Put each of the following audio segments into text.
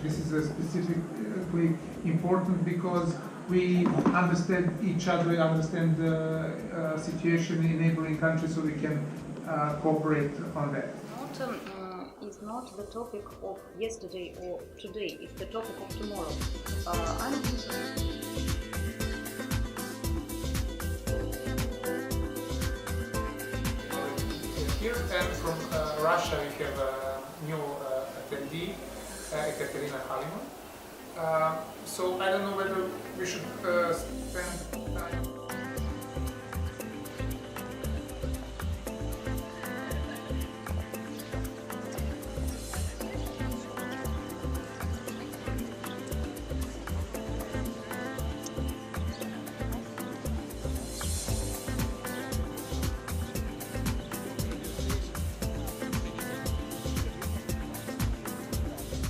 This is specifically important because we understand each other, we understand the situation in neighboring countries, so we can cooperate on that. Is not the topic of yesterday or today, it's the topic of tomorrow. Here and from Russia we have a new attendee, Ekaterina Halima. So I don't know whether we should spend time.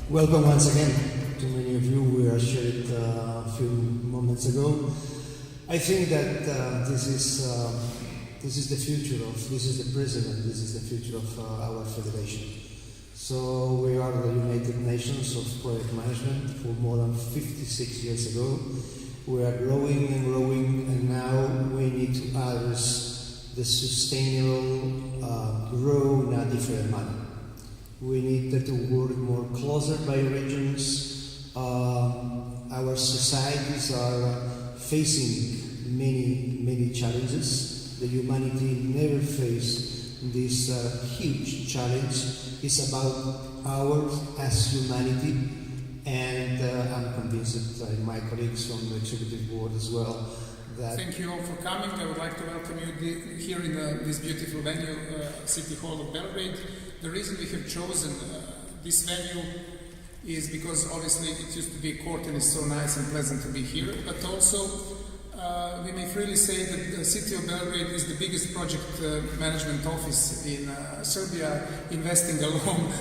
Welcome once again to many of you. We are shared a few moments ago. I think that this is the future of, this is the present, and this is the future of our federation. So we are the United Nations of Project Management for more than 56 years ago. We are growing and growing, and now we need to address the sustainable growth in a different manner. We need to work more closer by regions. Our societies are facing many challenges. The humanity never faced this huge challenge. It's about ours as humanity, and I'm convinced that my colleagues from the Executive Board as well. Thank you all for coming. I would like to welcome you here in this beautiful venue, City Hall of Belgrade. The reason we have chosen this venue is because obviously it used to be a court and it's so nice and pleasant to be here, but also we may freely say that the City of Belgrade is the biggest project management office in Serbia, investing alone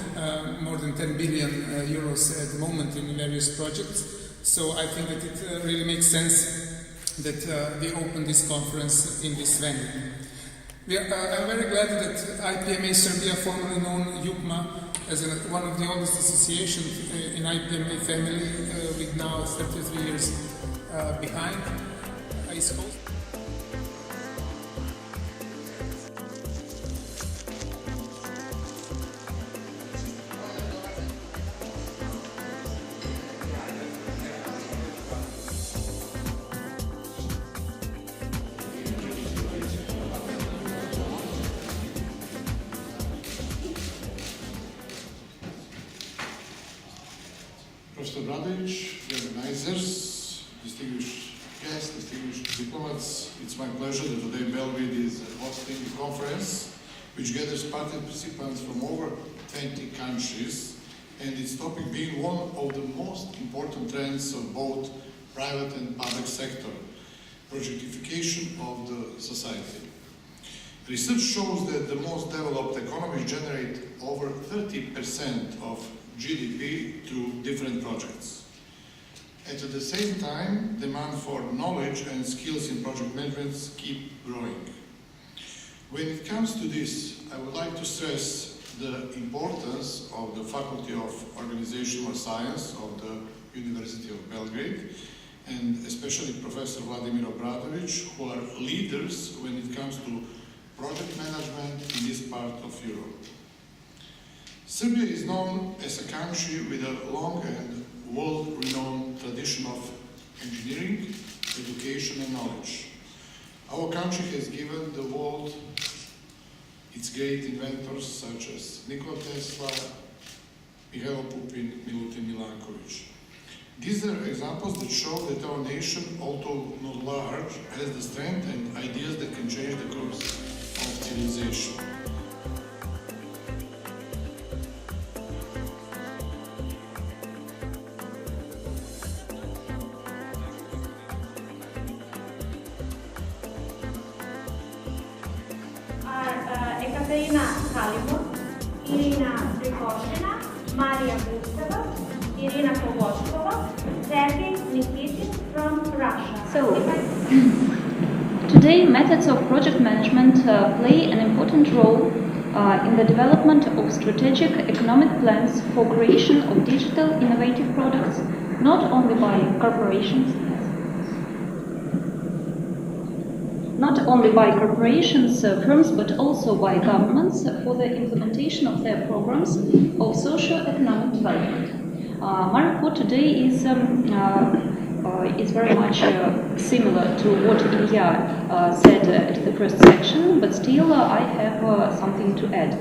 more than 10 billion euros at the moment in various projects. So I think that it really makes sense that we open this conference in this venue. I'm very glad that IPMA Serbia, formerly known Ipma, as one of the oldest associations in IPMA family, with now 33 years behind, is host. Professor Bradovic, the organizers, distinguished guests, distinguished diplomats, it's my pleasure that today Belgrade is hosting a conference which gathers participants from over 20 countries, and its topic being one of the most important trends of both private and public sector, projectification of the society. Research shows that the most developed economies generate over 30% of GDP through different projects. At the same time, demand for knowledge and skills in project management keep growing. When it comes to this, I would like to stress the importance of the Faculty of Organizational Science of the University of Belgrade, and especially Professor Vladimir Obradovic, who are leaders when it comes to project management in this part of Europe. Serbia is known as a country with a long and world-renowned tradition of engineering, education and knowledge. Our country has given the world its great inventors such as Nikola Tesla, Mihailo Pupin, Milutin Milankovic. These are examples that show that our nation, although not large, has the strength and ideas that can change the course of civilization. Ekaterina Halima, Irina Prikoshina, Maria Gustava, Irina Kovoskova, Sergei Nikitin from Russia. So, today methods of project management play an important role in the development of strategic economic plans for creation of digital innovative projects. not only by corporations, firms, but also by governments for the implementation of their programs of socio-economic development. My report today is very much similar to what Ilya said at the first section, but still I have something to add.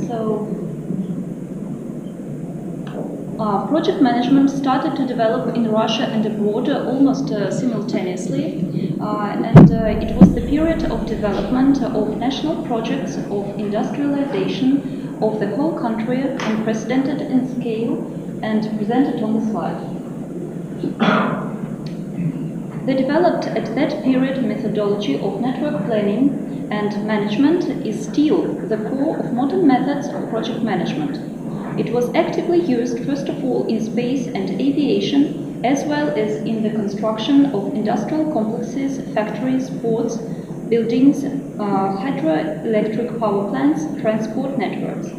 So, project management started to develop in Russia and abroad almost simultaneously, and it was the period of development of national projects of industrialization of the whole country, unprecedented in scale and presented on the slide. They developed at that period methodology of network planning and management is still the core of modern methods of project management. It was actively used first of all in space and aviation, as well as in the construction of industrial complexes, factories, ports, buildings, hydroelectric power plants, transport networks.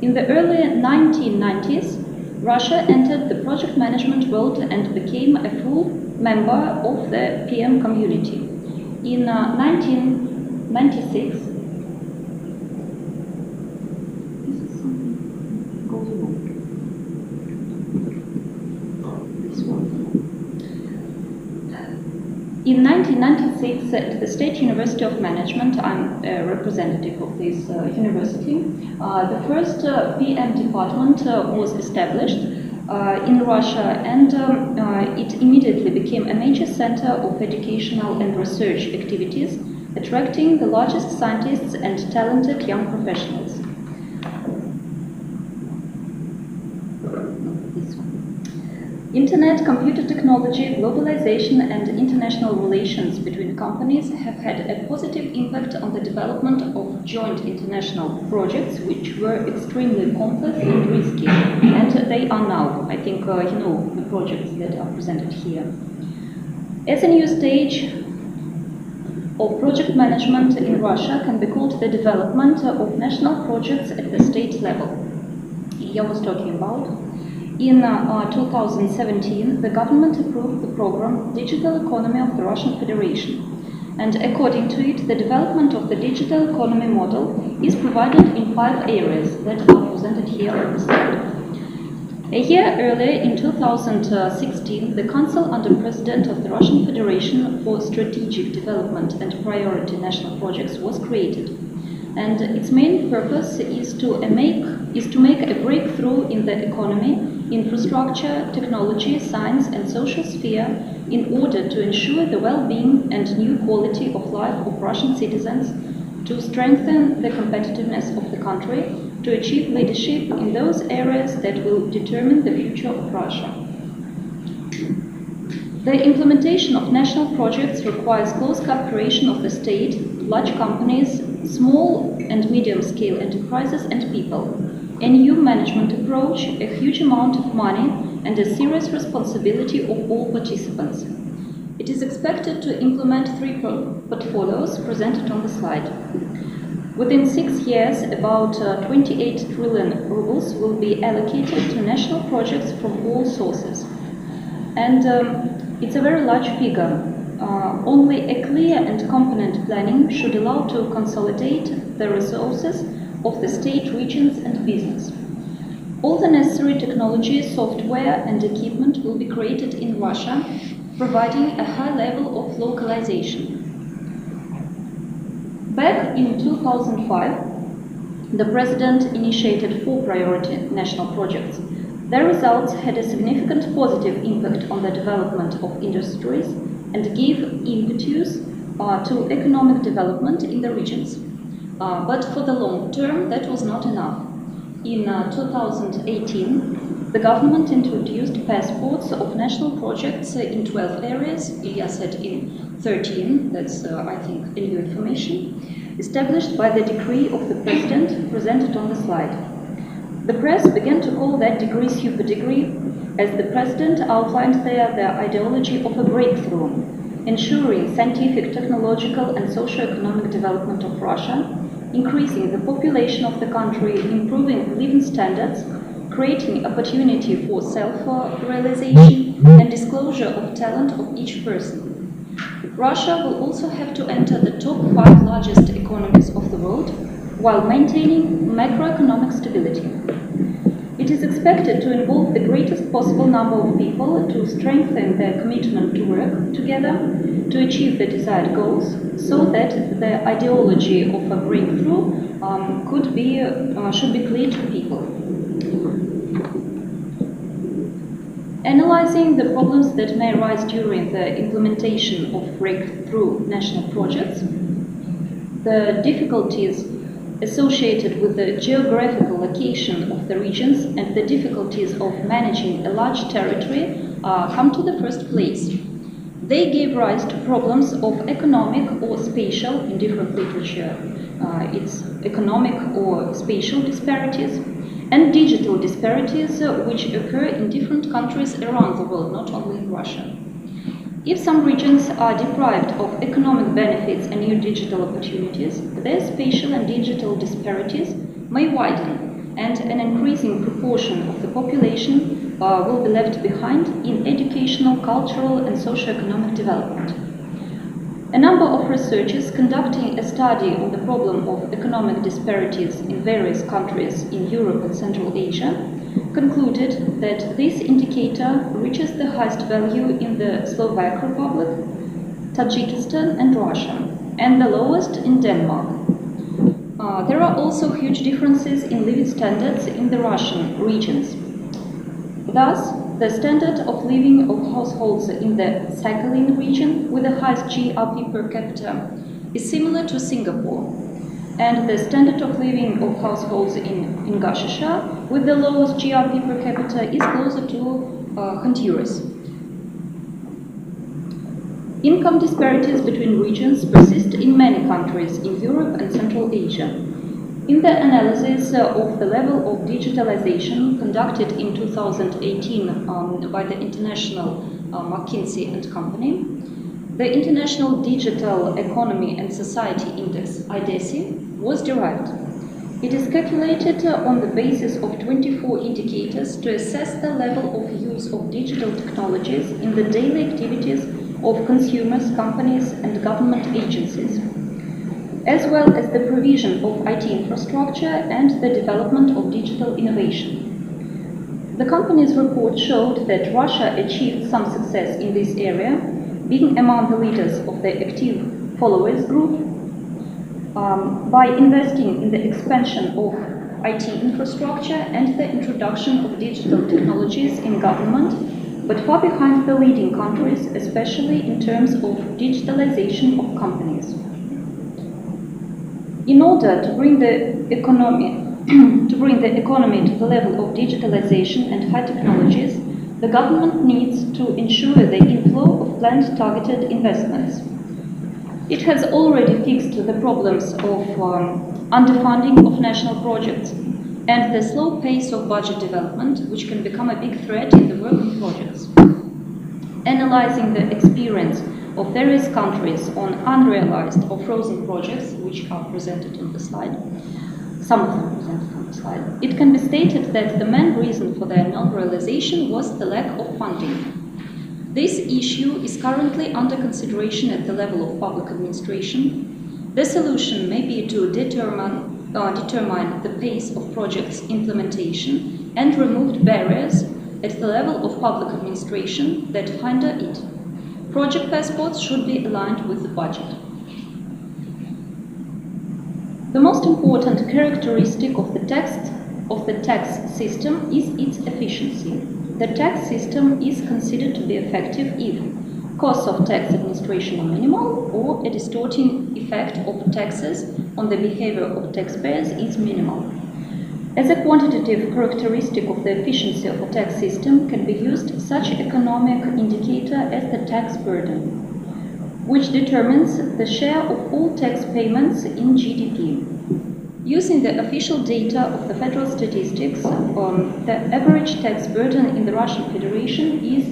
In the early 1990s, Russia entered the project management world and became a full member of the PM community. In 1996, In 1996, at the State University of Management, I'm a representative of this university, the first PM department was established in Russia, and it immediately became a major center of educational and research activities, attracting the largest scientists and talented young professionals. Internet, computer technology, globalization, and international relations between companies have had a positive impact on the development of joint international projects, which were extremely complex and risky, and they are now. I think you know the projects that are presented here. As a new stage of project management in Russia can be called the development of national projects at the state level. Ilya was talking about. In 2017, the government approved the program Digital Economy of the Russian Federation, and according to it, the development of the digital economy model is provided in 5 areas that are presented here on the slide. A year earlier, in 2016, the Council under President of the Russian Federation for Strategic Development and Priority National Projects was created, and its main purpose is to make a breakthrough in the economy, infrastructure, technology, science and social sphere in order to ensure the well-being and new quality of life of Russian citizens, to strengthen the competitiveness of the country, to achieve leadership in those areas that will determine the future of Russia. The implementation of national projects requires close cooperation of the state, large companies, small and medium-scale enterprises and people, a new management approach, a huge amount of money, and a serious responsibility of all participants. It is expected to implement 3 portfolios presented on the slide. Within 6 years, about 28 trillion rubles will be allocated to national projects from all sources. And it's a very large figure. Only a clear and competent planning should allow to consolidate the resources of the state, regions and business. All the necessary technology, software and equipment will be created in Russia, providing a high level of localization. Back in 2005, the President initiated 4 priority national projects. Their results had a significant positive impact on the development of industries and gave impetus to economic development in the regions. But for the long term, that was not enough. In 2018, the government introduced passports of national projects in 12 areas. Ilya said in 13, that's I think a new information, established by the decree of the President presented on the slide. The press began to call that decree super decree, as the President outlined there the ideology of a breakthrough, ensuring scientific, technological and socio-economic development of Russia, increasing the population of the country, improving living standards, creating opportunity for self-realization and disclosure of talent of each person. Russia will also have to enter the top 5 largest economies of the world while maintaining macroeconomic stability. It is expected to involve the greatest possible number of people to strengthen their commitment to work together to achieve the desired goals, so that the ideology of a breakthrough should be clear to people. Analyzing the problems that may arise during the implementation of breakthrough national projects, the difficulties associated with the geographical location of the regions and the difficulties of managing a large territory come to the first place. They gave rise to problems of economic or spatial, in different literature, it's economic or spatial disparities, and digital disparities which occur in different countries around the world, not only in Russia. If some regions are deprived of economic benefits and new digital opportunities, their spatial and digital disparities may widen, and an increasing proportion of the population will be left behind in educational, cultural, and socio-economic development. A number of researchers conducting a study on the problem of economic disparities in various countries in Europe and Central Asia concluded that this indicator reaches the highest value in the Slovak Republic, Tajikistan and Russia, and the lowest in Denmark. There are also huge differences in living standards in the Russian regions. Thus, the standard of living of households in the Sakhalin region with the highest GRP per capita is similar to Singapore, and the standard of living of households in Ingushetia with the lowest GRP per capita is closer to Honduras. Income disparities between regions persist in many countries in Europe and Central Asia. In the analysis of the level of digitalization conducted in 2018 by the International McKinsey & Company, the International Digital Economy and Society Index, IDESI, was derived. It is calculated on the basis of 24 indicators to assess the level of use of digital technologies in the daily activities of consumers, companies, and government agencies, as well as the provision of IT infrastructure and the development of digital innovation. The company's report showed that Russia achieved some success in this area, being among the leaders of the active followers group, by investing in the expansion of IT infrastructure and the introduction of digital technologies in government, but far behind the leading countries, especially in terms of digitalization of companies. In order to bring the economy to the level of digitalization and high technologies, the government needs to ensure the inflow of planned targeted investments. It has already fixed the problems of underfunding of national projects and the slow pace of budget development, which can become a big threat in the work on projects. Analyzing the experience of various countries on unrealized or frozen projects, which are presented on the slide, some of them presented on the slide, it can be stated that the main reason for their non-realization was the lack of funding. This issue is currently under consideration at the level of public administration. The solution may be to determine the pace of projects' implementation and remove barriers at the level of public administration that hinder it. Project passports should be aligned with the budget. The most important characteristic of the tax system is its efficiency. The tax system is considered to be effective if costs of tax administration are minimal or a distorting effect of taxes on the behavior of taxpayers is minimal. As a quantitative characteristic of the efficiency of a tax system can be used such economic indicator as the tax burden, which determines the share of all tax payments in GDP. Using the official data of the federal statistics, the average tax burden in the Russian Federation is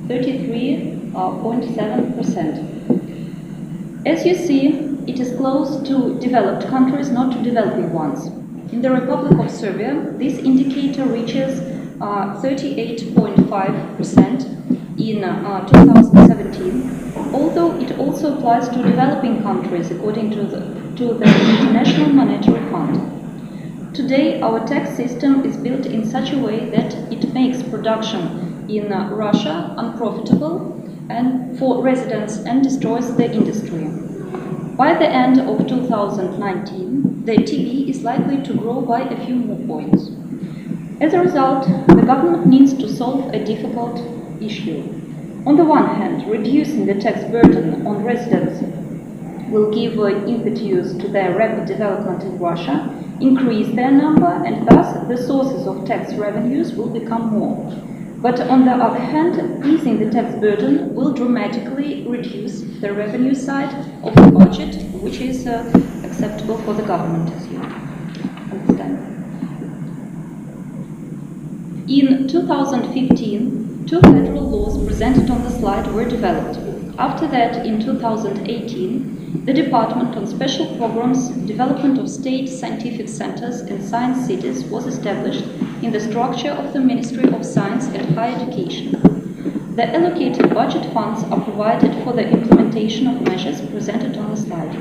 33.7%. As you see, it is close to developed countries, not to developing ones. In the Republic of Serbia, this indicator reaches 38.5% in 2017, although it also applies to developing countries according to the International Monetary Fund. Today, our tax system is built in such a way that it makes production in Russia unprofitable and for residents and destroys the industry. By the end of 2019, the TB is likely to grow by a few more points. As a result, the government needs to solve a difficult issue. On the one hand, reducing the tax burden on residents will give impetus to their rapid development in Russia, increase their number, and thus the sources of tax revenues will become more. But on the other hand, easing the tax burden will dramatically reduce the revenue side of the budget, which is acceptable for the government, as you understand. In 2015, two federal laws presented on the slide were developed. After that, in 2018, the Department on Special Programs, Development of State Scientific Centers and Science Cities was established in the structure of the Ministry of Science and Higher Education. The allocated budget funds are provided for the implementation of measures presented on the slide.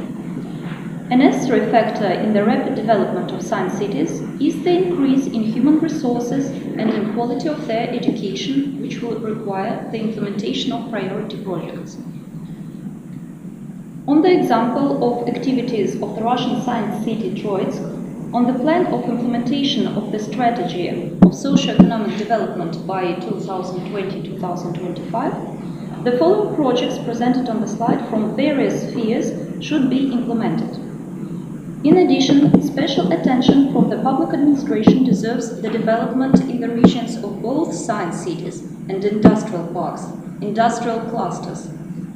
A necessary factor in the rapid development of science cities is the increase in human resources and in quality of their education, which will require the implementation of priority projects. On the example of activities of the Russian science city Troitsk, on the plan of implementation of the strategy of socio-economic development by 2020-2025, the following projects presented on the slide from various spheres should be implemented. In addition, special attention from the public administration deserves the development in the regions of both science cities and industrial parks, industrial clusters,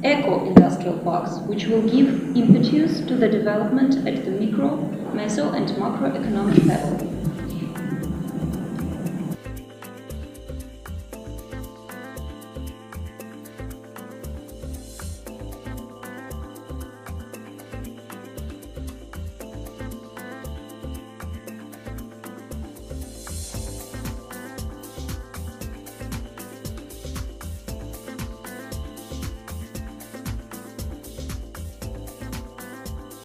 eco-industrial parks, which will give impetus to the development at the micro, meso and macroeconomic level.